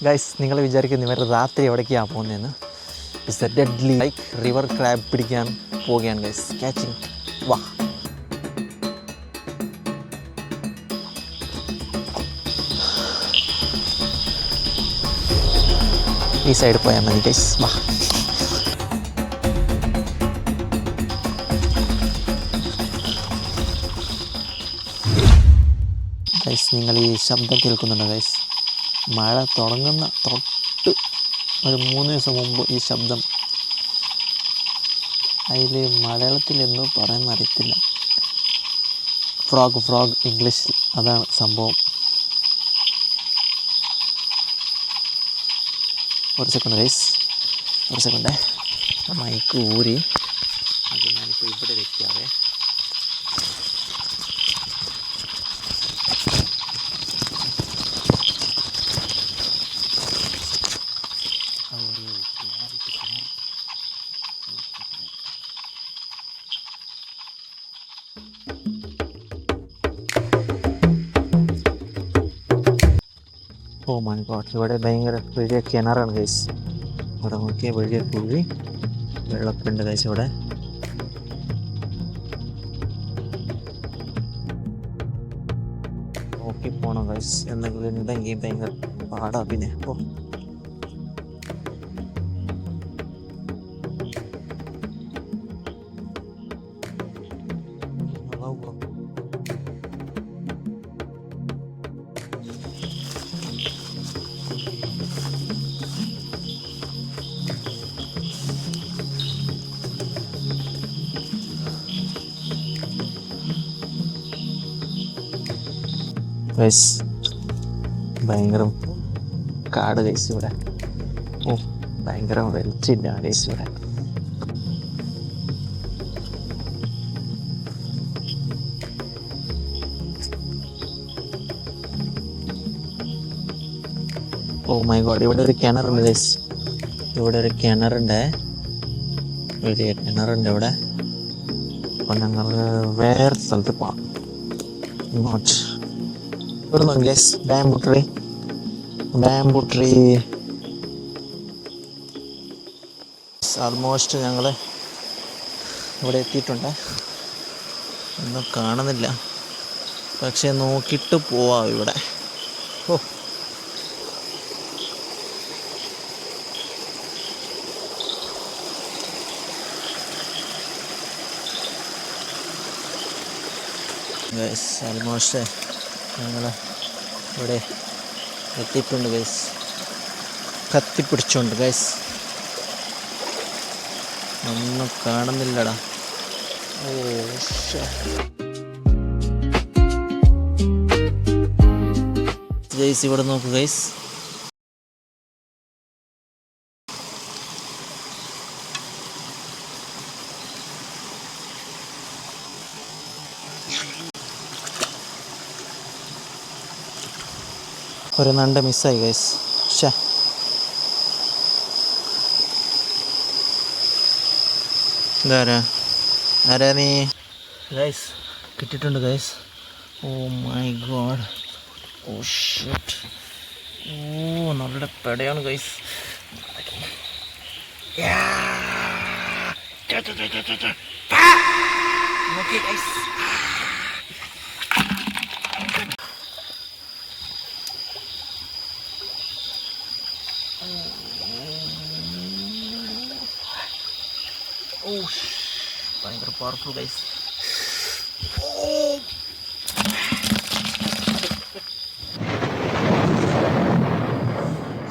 Guys നിങ്ങൾ വിചാരിക്കുന്നു ഇവർ രാത്രി എവിടേക്കാണ് പോകുന്നതെന്ന്. It's A deadly like river crab പിടിക്കാൻ പോവുകയാണ് ഗൈസ്. ക്യാച്ചിങ് വാ. ഈ സൈഡ് പോയാൽ മതി ഗൈസ്. വാ. ഗൈസ് നിങ്ങൾ ഈ ശബ്ദം കേൾക്കുന്നുണ്ടോ ഗൈസ്? മഴ തുടങ്ങുന്ന തൊട്ട് ഒരു 3 ദിവസം മുമ്പ് ഈ ശബ്ദം. അതിൽ മലയാളത്തിൽ എന്തോ പറയുന്ന അറിയത്തില്ല. ഫ്രോഗ് ഇംഗ്ലീഷിൽ അതാണ് സംഭവം. ഒരു സെക്കൻഡ് ഗൈസ്, ഒരു സെക്കൻഡ്. മൈക്ക് ഊരി അത് ഞാനിപ്പോൾ ഇവിടെ വെക്കാവേ. ഓ മൈ ഗോഡ്, ഇവിടെ ഭയങ്കര വലിയ കിണറാണ് ഗൈസ്. ഇവിടെ നോക്കിയ വലിയ കുഴി, വെള്ളമൊക്കെ ഉണ്ട് ഗൈസ്. ഇവിടെ നോക്കി പോകണം ഗൈസ്. എന്തെങ്കിലും ഉണ്ടെങ്കിൽ ഭയങ്കര പാടാ. പിന്നെ ഗൈസ് ഭയങ്കര കാട് ഗൈസ് ഇവിടെ. ഓ ഭയങ്കര വെളിച്ചില്ല ഗൈസ് ഇവിടെ. ഓ മൈ ഗോഡ്, ഇവിടെ ഒരു കിണറുണ്ട് ഗൈസ്. ഇവിടെ ഒരു കിണറുണ്ട്, വലിയ കിണറുണ്ട് ഇവിടെ. അപ്പം ഞങ്ങൾ വേറെ സ്ഥലത്ത് പോകാം. ഇങ്ങോട്ട് ഇവിടെ നോക്കി ഗൈസ്, ബാംബു ട്രീ. ആൾമോസ്റ്റ് ഞങ്ങൾ ഇവിടെ എത്തിയിട്ടുണ്ട്. ഒന്നും കാണുന്നില്ല, പക്ഷെ നോക്കിയിട്ട് പോവാം ഇവിടെ. ഓ ഗൈസ് ആൾമോസ്റ്റ് ഞങ്ങൾ ഇവിടെ എത്തിയിട്ടുണ്ട് ഗൈസ്. കത്തിപ്പിടിച്ചുണ്ട് ഗൈസ്, ഒന്നും കാണുന്നില്ലടാ. ഓ ഗൈസ് ഇവിടെ നോക്കൂ ഗൈസ്. ഒരു നണ്ട് മിസ്സായി ഗൈസ്. ആരാ നീ? ഗൈസ് കിട്ടിയിട്ടുണ്ട് guys. Oh my God, oh shit. Oh നല്ല പെടയാണ് ഗൈസ്. നോക്കി ഗൈസ്. ഓ ഭയങ്കര പവർഫുൾ ഗൈസ്.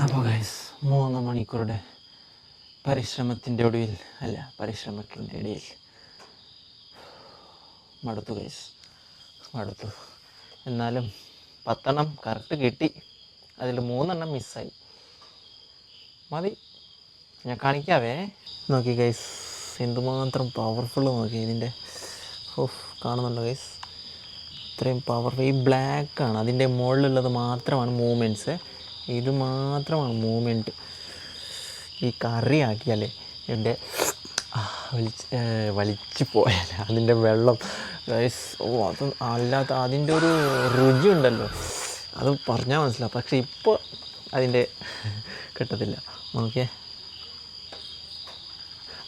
അപ്പോൾ ഗൈസ് 3 മണിക്കൂറുടെ പരിശ്രമത്തിൻ്റെ ഇടയിൽ മടുത്തു ഗൈസ്, മടുത്തു. എന്നാലും 10 എണ്ണം കറക്റ്റ് കിട്ടി, അതിൽ 3 എണ്ണം മിസ്സായി. മതി, ഞാൻ കാണിക്കാവേ. നോക്കി ഗൈസ് എന്തുമാത്രം പവർഫുൾ നോക്കി ഇതിൻ്റെ. ഓഫ് കാണുന്നുണ്ടോ ഗൈസ്? ഇത്രയും പവർഫുൾ. ഈ ബ്ലാക്കാണ്, അതിൻ്റെ മുകളിലുള്ളത് മാത്രമാണ് മൂവ്മെൻറ്റ്സ്. ഇത് മാത്രമാണ് മൂവ്മെൻറ്റ്. ഈ കറി ആക്കിയാലേ എൻ്റെ വലിച്ചു പോയാൽ അതിൻ്റെ വെള്ളം ഗൈസ്. ഓ അത് അല്ലാത്ത അതിൻ്റെ ഒരു രുചി ഉണ്ടല്ലോ, അത് പറഞ്ഞാൽ മനസ്സിലാവും. പക്ഷേ ഇപ്പോൾ അതിൻ്റെ കിട്ടത്തില്ല. നോക്കിയേ.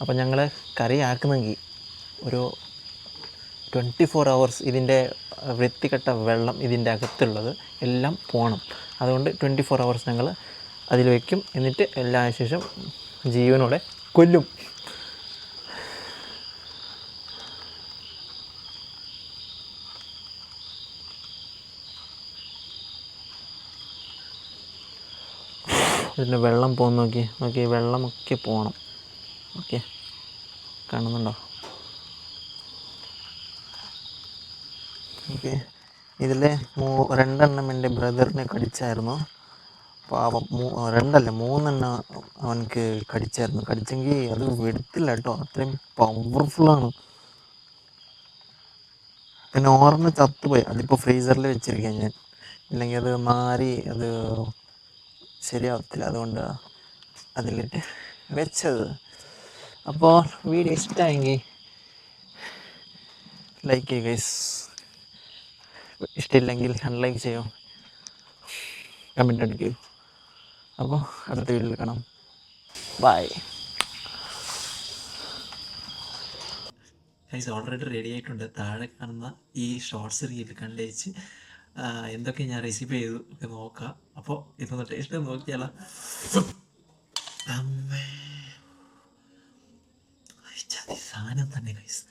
അപ്പം ഞങ്ങൾ കറിയാക്കുന്നെങ്കിൽ ഒരു 24 hours ഇതിൻ്റെ വൃത്തികെട്ട വെള്ളം ഇതിൻ്റെ അകത്തുള്ളത് എല്ലാം പോകണം. അതുകൊണ്ട് 24 hours ഞങ്ങൾ അതിൽ വയ്ക്കും. എന്നിട്ട് എല്ലാ ശേഷം ജീവനോടെ കൊല്ലും. ഇതിൻ്റെ വെള്ളം പോകുന്ന നോക്കി വെള്ളമൊക്കെ പോകണം. ഓക്കെ, കാണുന്നുണ്ടോ? ഓക്കെ, ഇതിൽ 2 എൻ്റെ ബ്രദറിനെ കടിച്ചായിരുന്നു. പാവം. 3 അവനക്ക് കടിച്ചായിരുന്നു. കടിച്ചെങ്കിൽ അത് വെടുത്തില്ല കേട്ടോ, അത്രയും പവർഫുള്ളാണ്. പിന്നെ 6 ചത്തുപോയി. അതിപ്പോൾ ഫ്രീസറിൽ വെച്ചിരിക്കുകയാണ് ഞാൻ. ഇല്ലെങ്കിൽ അത് മാറി അത് ശരിയാവത്തില്ല. അതുകൊണ്ട് അതിലിട്ട് വെച്ചത്. അപ്പോൾ വീഡിയോ ഇഷ്ടമായെങ്കിൽ ലൈക്ക് ചെയ്യുക ഗൈസ്. ഇഷ്ടമില്ലെങ്കിൽ അൺലൈക്ക് ചെയ്യൂ, കമൻ്റ് അടിക്കൂ. അപ്പോൾ അടുത്ത വീഡിയോയിൽ കാണാം. Bye guys. ഓൾറെഡി റെഡി ആയിട്ടുണ്ട്. താഴെ കാണുന്ന ഈ ഷോർട്സ് റീൽ കണ്ടേച്ച് എന്തൊക്കെ ഞാൻ റെസിപ്പി ചെയ്തു ഒക്കെ നോക്കാം. അപ്പോൾ ഇതൊന്ന് ടേസ്റ്റ് നോക്കിയാലോ. അമ്മേ, സാധനം തന്നെ ഗൈസ്.